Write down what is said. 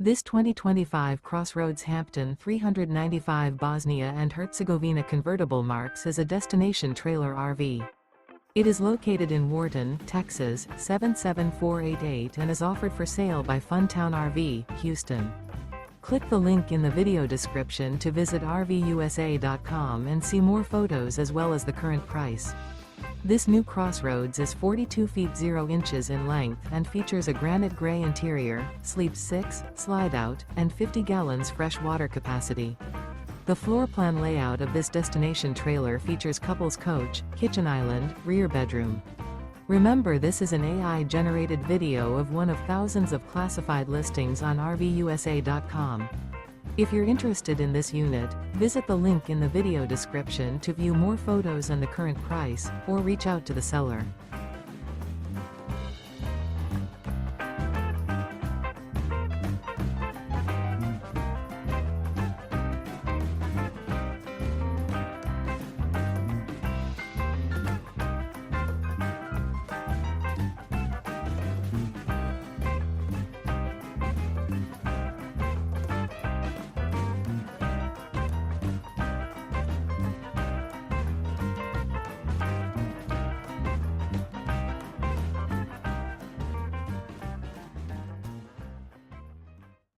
This 2025 CrossRoads Hampton 395 Bosnia and Herzegovina convertible marks as a destination trailer RV. It is located in Wharton, Texas, 77488 and is offered for sale by Funtown RV, Houston. Click the link in the video description to visit RVUSA.com and see more photos as well as the current price. This new CrossRoads is 42 feet 0 inches in length and features a granite gray interior, sleeps 6, slide-out, and 50 gallons fresh water capacity. The floor plan layout of this destination trailer features couples coach, kitchen island, rear bedroom. Remember, this is an AI-generated video of one of thousands of classified listings on RVUSA.com. If you're interested in this unit, visit the link in the video description to view more photos and the current price, or reach out to the seller.